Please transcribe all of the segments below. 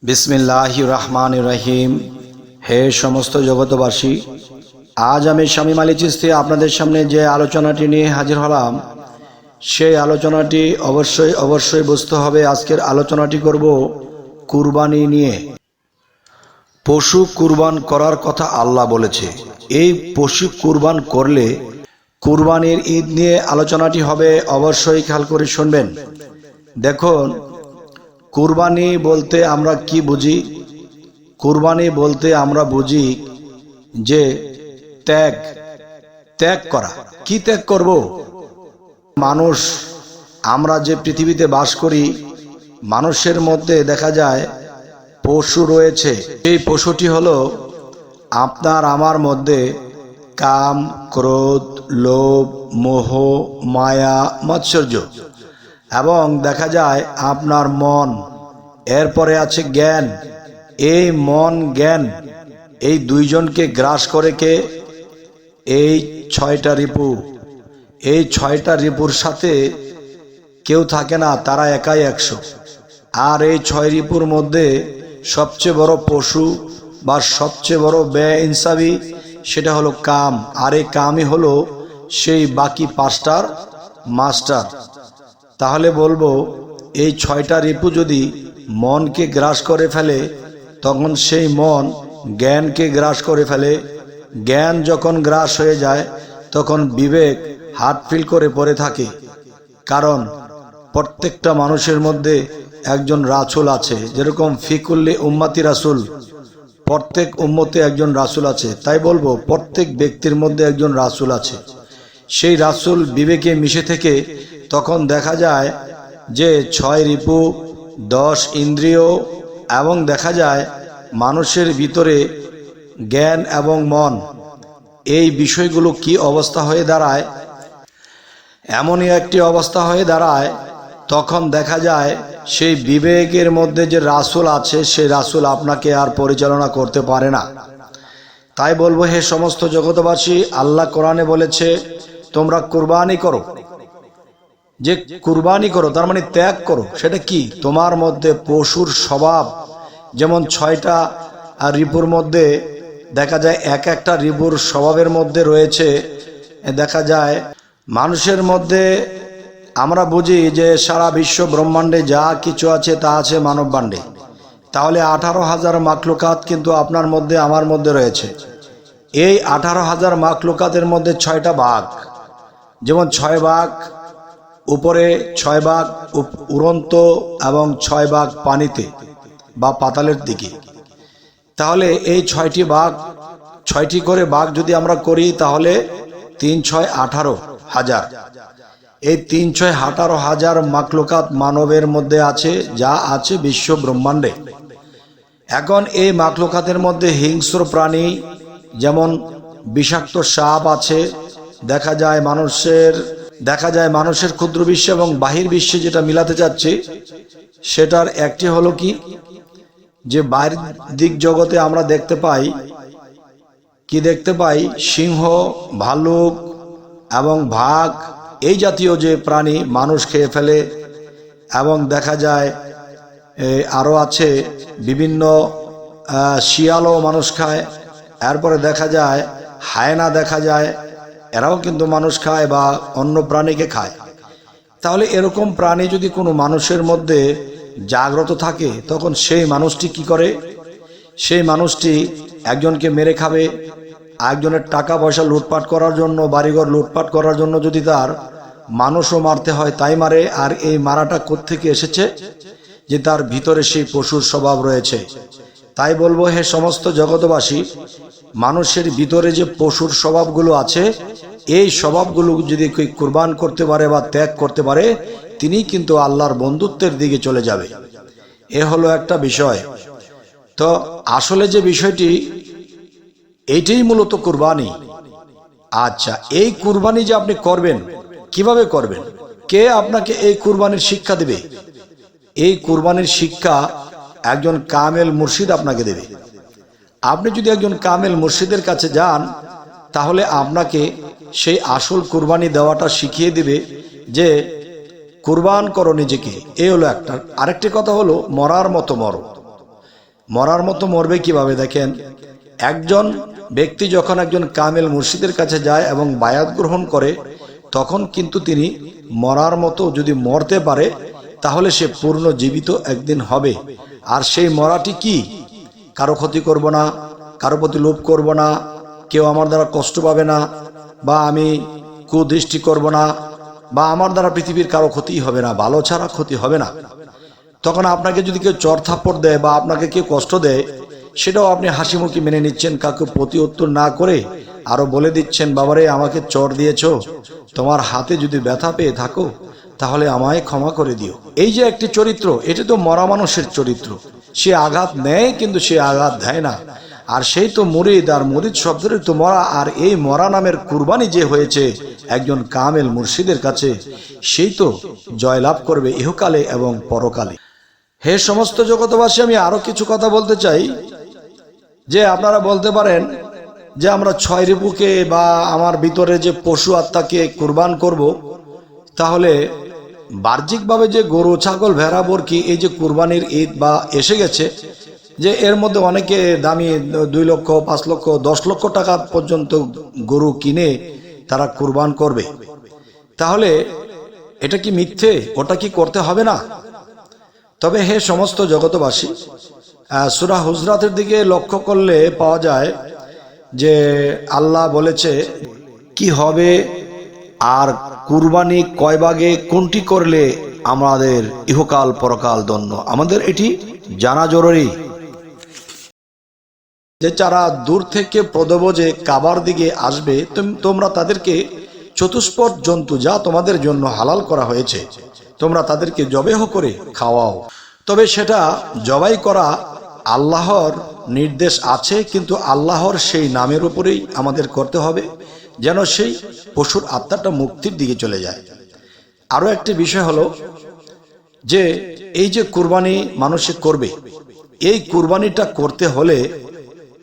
বিসমিল্লাহির রহমানির রহিম। হে সমস্ত জগতবাসী, আজ আমি শামীম আলী চিশতি আপনাদের সামনে যে আলোচনাটি নিয়ে হাজির হলাম, সেই আলোচনাটি অবশ্যই বুঝতে হবে। আজকের আলোচনাটি করব কুরবানি নিয়ে। পশু কুরবান করার কথা আল্লাহ বলেছে। এই পশু কুরবান করলে কুরবানির ঈদ নিয়ে আলোচনাটি হবে, অবশ্যই খেয়াল করে শুনবেন। দেখুন, কুরবানি বলতে আমরা কি বুঝি? কুরবানি বলতে আমরা বুঝি যে ত্যাগ করা। কি ত্যাগ করব? মানুষ, আমরা যে পৃথিবীতে বাস করি, মানুষের মধ্যে দেখা যায় পশু রয়েছে। এই পশুটি হলো আপনার আমার মধ্যে কাম, ক্রোধ, লোভ, মোহ, মায়া, মাৎসর্য, এবং দেখা যায় আপনার মন। এরপরে আছে জ্ঞান। এই মন জ্ঞান, এই দুইজনকে গ্রাস করে কে? এই ছয়টা রিপু। এই ছয়টা রিপুর সাথে কেউ থাকে না, তারা একাই 100। আর এই 6 রিপুর মধ্যে সবচেয়ে বড় পশু বা সবচেয়ে বড় বেইনসাফি সেটা হলো কাম। আর এই কামই হলো সেই বাকি 5টার মাস্টার। তাহলে বলবো, এই 6টা রিপু যদি মনকে গ্রাস করে ফেলে, তখন সেই মন জ্ঞানকে গ্রাস করে ফেলে। জ্ঞান যখন গ্রাস হয়ে যায়, তখন বিবেক হার্ট ফিল করে পড়ে থাকে। কারণ প্রত্যেকটা মানুষের মধ্যে একজন রাসূল আছে। যেরকম ফিকুল্লি উম্মতি রাসূল, প্রত্যেক উম্মতে একজন রাসূল আছে। তাই বলবো, প্রত্যেক ব্যক্তির মধ্যে একজন রাসূল আছে। সেই রাসূল বিবেকে মিশে থেকে তখন দেখা যায় যে 6 রিপু, 10 ইন্দ্রিয়, এবং দেখা যায় মানুষের ভিতরে জ্ঞান এবং মন, এই বিষয়গুলো কি অবস্থা হয়ে দাঁড়ায়? এমনই একটি অবস্থা হয়ে দাঁড়ায়, তখন দেখা যায় সেই বিবেকের মধ্যে যে রাসূল আছে, সেই রাসূল আপনাকে আর পরিচালনা করতে পারে না। তাই বলবো, হে সমস্ত জগতবাসী, আল্লাহ কোরআনে বলেছে তোমরা কুরবানি করো। যে কুরবানি করো তার মানে ত্যাগ করো। সেটা কি? তোমার মধ্যে পশুর স্বভাব, যেমন 6টা রিপুর মধ্যে দেখা যায় একটা রিপুর স্বভাবের মধ্যে রয়েছে। দেখা যায় মানুষের মধ্যে আমরা বুঝি যে সারা বিশ্ব ব্রহ্মাণ্ডে যা কিছু আছে তা আছে মানববাণ্ডে। তাহলে 18,000 মাখলুকাত কিন্তু আপনার মধ্যে আমার মধ্যে রয়েছে। এই 18,000 মাখলুকাতের মধ্যে 6টা ভাগ। যেমন 6 ভাগ উপরে, 6 ভাগ উড়ন্ত, এবং 6 ভাগ পানিতে বা পাতালের দিকে। তাহলে এই 6টি ভাগ, 6টি করে ভাগ যদি আমরা করি, তাহলে 3 6 18,000। এই 3 6 18,000 মাখলুকাত মানবের মধ্যে আছে, যা আছে বিশ্ব ব্রহ্মাণ্ডে। এখন এই মাখলুকাতের মধ্যে হিংস্র প্রাণী, যেমন বিষাক্ত সাপ আছে। দেখা যায় মানুষের ক্ষুদ্র বিশ্ব এবং বাহির বিশ্বে যেটা মিলাতে যাচ্ছে, সেটার একটি হলো কি, যে বাইরের দিক জগতে আমরা দেখতে পাই সিংহ, ভালুক এবং বাঘ, এই জাতীয় যে প্রাণী মানুষ খেয়ে ফেলে। এবং দেখা যায় আরও আছে বিভিন্ন শিয়ালও মানুষ খায়। এরপরে দেখা যায় হায়না, দেখা যায় এরাও কিন্তু মানুষ খায় বা অন্য প্রাণীকে খায়। তাহলে এরকম প্রাণী যদি কোনো মানুষের মধ্যে জাগ্রত থাকে, তখন সেই মানুষটি কি করে? সেই মানুষটি একজনকে মেরে খাবে। একজনের টাকা পয়সা লুটপাট করার জন্য, বাড়িঘর লুটপাট করার জন্য যদি তার মানুষও মারতে হয়, তাই মারে। আর এই মারাটা কোত্থেকে এসেছে? যে তার ভিতরে সেই পশুর স্বভাব রয়েছে। তাই বলবো, হে সমস্ত জগতবাসী, মানুষের ভিতরে যে পশুর স্বভাবগুলো আছে, এই স্বভাবগুলো যদি কেউ কুরবান করতে পারে বা ত্যাগ করতে পারে, তিনি কিন্তু আল্লাহর বন্ধুত্বের দিকে চলে যাবে। এ হলো একটা বিষয়। তো আসলে যে বিষয়টি, এইটাই মূলত কুরবানি। আচ্ছা, এই কুরবানি যে আপনি করবেন, কিভাবে করবেন? কে আপনাকে এই কুরবানির শিক্ষা দেবে? এই কুরবানির শিক্ষা একজন কামেল মুর্শিদ আপনাকে দেবে। আপনি যদি একজন কামেল মুর্শিদের কাছে যান, তাহলে আপনাকে সেই আসল কুরবানি দেওয়াটা শিখিয়ে দিবে, যে কুরবান করো নিজেকে। এই হলো একটা। আরেকটি কথা হলো, মরার মতো মরো। মরার মতো মরবে কিভাবে দেখেন, একজন ব্যক্তি যখন একজন কামেল মুর্শিদের কাছে যায় এবং বায়াত গ্রহণ করে, তখন কিন্তু তিনি মরার মতো যদি মরতে পারে তাহলে সে পূর্ণ জীবিত একদিন হবে। আর সেই মরাটি কি, কারো ক্ষতি করব না, কারো প্রতি লোভ করব না, কেউ আমার দ্বারা কষ্ট পাবে না, বা আমি কুদৃষ্টি করব না, বা আমার দ্বারা পৃথিবীর কারো ক্ষতি হবে না, ভালো ছাড়া ক্ষতি হবে না। তখন আপনাকে যদি কেউ চর থাপ্পড় দেয় বা আপনাকে কেউ কষ্ট দেয়, সেটাও আপনি হাসি মুখে মেনে নিচ্ছেন, কাউকে প্রতি উত্তর না করে আরো বলে দিচ্ছেন, বাবারে আমাকে চর দিয়েছো, তোমার হাতে যদি ব্যথা পেয়ে থাকো তাহলে আমায় ক্ষমা করে দিও। এই যে একটি চরিত্র, এটা তো মরা মানুষের চরিত্র। সে আঘাত নেয় কিন্তু সে আঘাত দেয় না। আর সেই তো মুরিদ, আর মুরিদ শব্দের তো মরা। আর এই মরা নামের কুরবানি যে হয়েছে একজন কামেল মুর্শিদের কাছে, সেই তো জয়লাভ করবে ইহকালে এবং পরকালে। হে সমস্ত জগতবাসী, আমি আরো কিছু কথা বলতে চাই। যে আপনারা বলতে পারেন যে আমরা 6 রিপুকে বা আমার ভিতরে যে পশু আত্মাকে কুরবান করব, তাহলে বাহ্যিকভাবে যে গরু, ছাগল, ভেড়া, বরকি, এই যে কুরবানির ঈদ বা এসে গেছে, যে এর মধ্যে অনেকে দামি 2 লক্ষ, 5 লক্ষ, 10 লক্ষ টাকা পর্যন্ত গরু কিনে তারা কুরবান করবে। তাহলে এটা কি মিথ্যে? ওটা কি করতে হবে না? তবে হে সমস্ত জগতবাসী, সূরা হুজরাতের দিকে লক্ষ্য করলে পাওয়া যায় যে আল্লাহ বলেছে কি হবে আর কুরবানি কয় ভাগে কোনটি করলে আমাদের ইহকাল পরকাল ধন্য, আমাদের এটি জানা জরুরি। যে যারা দূর থেকে প্রদবজে কাবার দিকে আসবে, তোমরা তাদেরকে চতুষ্পদ জন্তু যা তোমাদের জন্য হালাল করা হয়েছে, তোমরা তাদেরকে জবেহ করে খাওয়াও। তবে সেটা জবাই করা আল্লাহর নির্দেশ আছে, কিন্তু আল্লাহর সেই নামের উপরেই আমাদের করতে হবে, যেন সেই পশুর আত্মাটা মুক্তির দিকে চলে যায়। আরো একটি বিষয় হলো যে এই যে কুরবানি মানুষে করবে, এই কুরবানিটা করতে হলে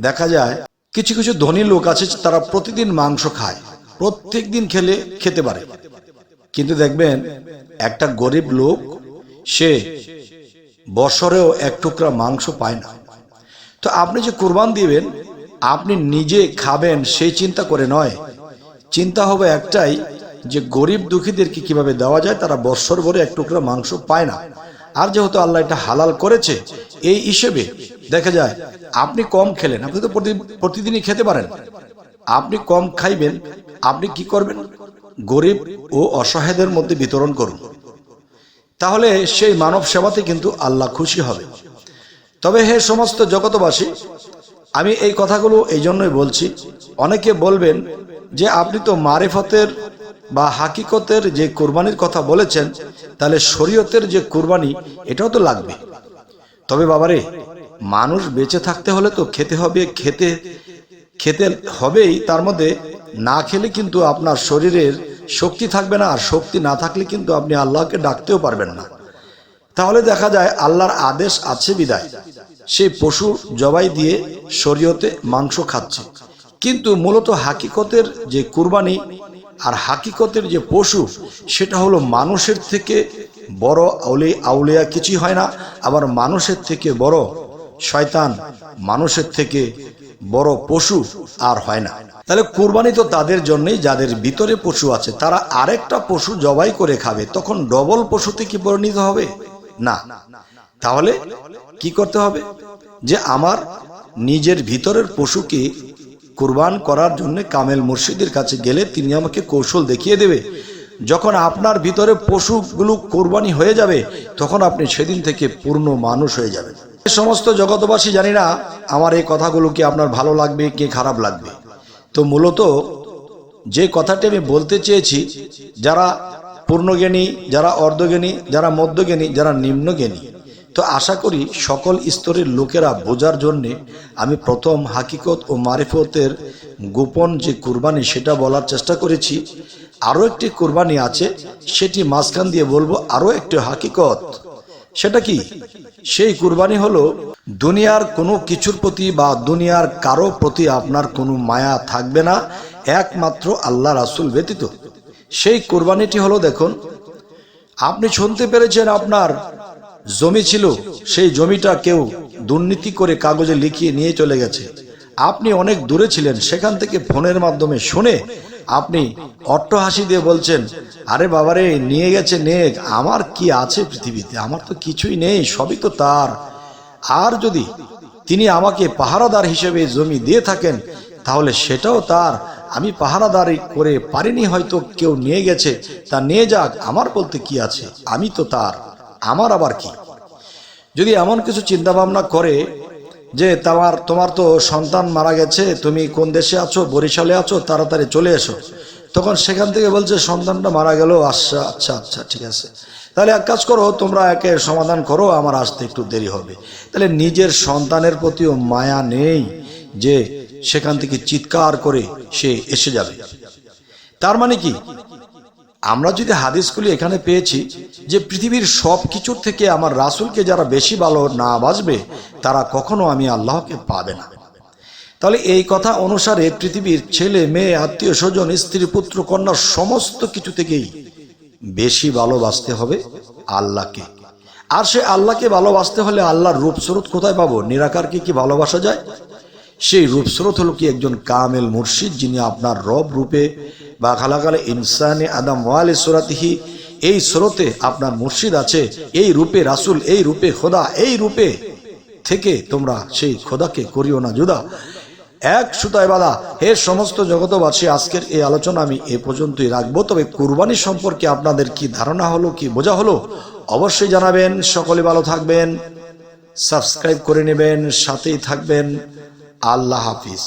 দেখা যায় কিছু কিছু ধনী লোক আছে, তারা প্রতিদিন মাংস খায়, প্রত্যেক দিন খেতে পারে। কিন্তু দেখবেন একটা গরিব লোক, সে বছরেও 1 টুকরা মাংস পায় না। তো আপনি যে কুরবান দিবেন, আপনি নিজে খাবেন সেই চিন্তা করে নয়, চিন্তা হবে একটাই যে গরিব দুঃখীদেরকে কিভাবে দেওয়া যায়, তারা বছর ভরে 1 টুকরা মাংস পায় না। আর যেহেতু আল্লাহ এটা হালাল করেছে, এই হিসেবে দেখা যায় আপনি কম খেলেন, আপনি তো প্রতিদিনই খেতে পারেন, আপনি কম খাইবেন, আপনি কি করবেন, গরিব ও অসহায়দের মধ্যে বিতরণ করুন। তাহলে সেই মানব সেবাতে কিন্তু আল্লাহ খুশি হবে। তবে হে সমস্ত জগতবাসী, আমি এই কথাগুলো এই জন্যই বলছি, অনেকে বলবেন যে আপনি তো মারিফতের বা হাকিকতের যে কুরবানির কথা বলেছেন, তাহলে শরীয়তের যে কুরবানি এটাও তো লাগবে। তবে বাবারে, মানুষ বেঁচে থাকতে হলে তো খেতে হবে, খেতে হবেই। তার মধ্যে না খেলে কিন্তু আপনার শরীরের শক্তি থাকবে না, আর শক্তি না থাকলে কিন্তু আপনি আল্লাহকে ডাকতেও পারবেন না। তাহলে দেখা যায় আল্লাহর আদেশ আছে বিদায় সেই পশু জবাই দিয়ে শরীয়তে মাংস খাচ্ছে, কিন্তু মূলত হাকিকতের যে কুরবানি আর হাকিকতের যে পশু, সেটা হলো মানুষের থেকে বড় আউলিয়া কিছুই হয় না, আবার মানুষের থেকে বড় শয়তান, মানুষের থেকে বড় পশু আর হয় না। তাহলে কুরবানি তো তাদের জন্যই যাদের ভিতরে পশু আছে, তারা আরেকটা পশু জবাই করে খাবে, তখন ডবল পশুতে কি পরিণত হবে? না। তাহলে কি করতে হবে, যে আমার নিজের ভিতরের পশুকে কুরবান করার জন্য কামেল মুর্শিদের কাছে গেলে তিনি আমাকে কৌশল দেখিয়ে দেবে। যখন আপনার ভিতরে পশুগুলো কোরবানি হয়ে যাবে, তখন আপনি সেদিন থেকে পূর্ণ মানুষ হয়ে যাবেন। সমস্ত জগতবাসী, জানি না আমার এই কথাগুলো কি আপনার ভালো লাগবে কি খারাপ লাগবে। তো মূলত যে কথাটি আমি বলতে চেয়েছি, যারা পূর্ণজ্ঞানী, যারা অর্ধজ্ঞানী, যারা মধ্যজ্ঞানী, যারা নিম্নজ্ঞানী, তো আশা করি সকল স্তরের লোকেরা বোঝার জন্যে আমি প্রথম হাকিকত ও মারিফতের গোপন যে কুরবানি সেটা বলার চেষ্টা করেছি। আরও একটি কুরবানি আছে, সেটি মাঝখান দিয়ে বলবো আরও একটি হাকিকত। সেটা কি? সেই কুরবানি হলো দুনিয়ার কোনো কিছুর প্রতি বা দুনিয়ার কারো প্রতি আপনার কোনো মায়া থাকবে না, একমাত্র আল্লাহ রাসূল ব্যতীত। সেই কুরবানিটি হলো, দেখুন, আপনি শুনতে পেরেছেন আপনার জমি ছিল, সেই জমিটা কেউ দুর্নীতি করে কাগজে লিখিয়ে নিয়ে চলে গেছে, আপনি অনেক দূরে ছিলেন, সেখান থেকে ফোনের মাধ্যমে শুনে আপনি অট্টহাসি দিয়ে বলছেন, আরে বাবারে নিয়ে গেছে নেক, আমার কি আছে পৃথিবীতে, আমার তো কিছুই নেই, সবই তো তার। আর যদি তিনি আমাকে পাহারাদার হিসেবে জমি দিয়ে থাকেন তাহলে সেটাও তার, আমি পাহারাদারি করে পারিনি, হয়তো কেউ নিয়ে গেছে, তা নিয়ে যাক, আমার বলতে কি আছে, আমি তো তার, আমার আবার কি। যদি এমন কিছু চিন্তা ভাবনা করে যে তোমার তো সন্তান মারা গেছে, তুমি কোন দেশে আছো, বরিশালে আছো, তাড়াতাড়ি চলে এসো, তখন সেখান থেকে বলছে সন্তানটা মারা গেল, আচ্ছা আচ্ছা আচ্ছা ঠিক আছে, তাহলে এক কাজ করো, তোমরা একে সমাধান করো, আমার আসতে একটু দেরি হবে। তাহলে নিজের সন্তানের প্রতিও মায়া নেই যে সেখান থেকে চিৎকার করে সে এসে যাবে। তার মানে কি, আমরা যদি হাদিসগুলি এখানে পেয়েছি যে পৃথিবীর সব কিছুর থেকে আমার রাসূলকে যারা বেশি ভালো না বাসবে তারা কখনো আমি আল্লাহকে পাবে না। তাহলে এই কথা অনুসারে পৃথিবীর ছেলে মেয়ে, আত্মীয় স্বজন, স্ত্রী, পুত্র, কন্যা সমস্ত কিছু থেকেই বেশি ভালোবাসতে হবে আল্লাহকে। আর সে আল্লাহকে ভালোবাসতে হলে আল্লাহর রূপস্রোত কোথায় পাবো? নিরাকারকে কি ভালোবাসা যায়? সেই রূপস্রোত হলো কি একজন কামেল মুর্শিদ, যিনি আপনার রব রূপে বা খালাকালে ইনসানে আদম ওয়ালি সুরাতিহি, এই স্রোতে আপনার মুর্শিদ আছে, এই রূপে রাসূল, এই রূপে খোদা, এই রূপে থেকে তোমরা সেই খোদাকে করিও না জুদা, এক সুতায় বাঁধা। হে সমস্ত জগতবাসী, আজকের এই আলোচনা আমি এ পর্যন্তই রাখবো। তবে কুরবানি সম্পর্কে আপনাদের কি ধারণা হলো, কি বোঝা হলো অবশ্যই জানাবেন। সকলে ভালো থাকবেন, সাবস্ক্রাইব করে নেবেন, সাথেই থাকবেন। আল্লাহ হাফিজ।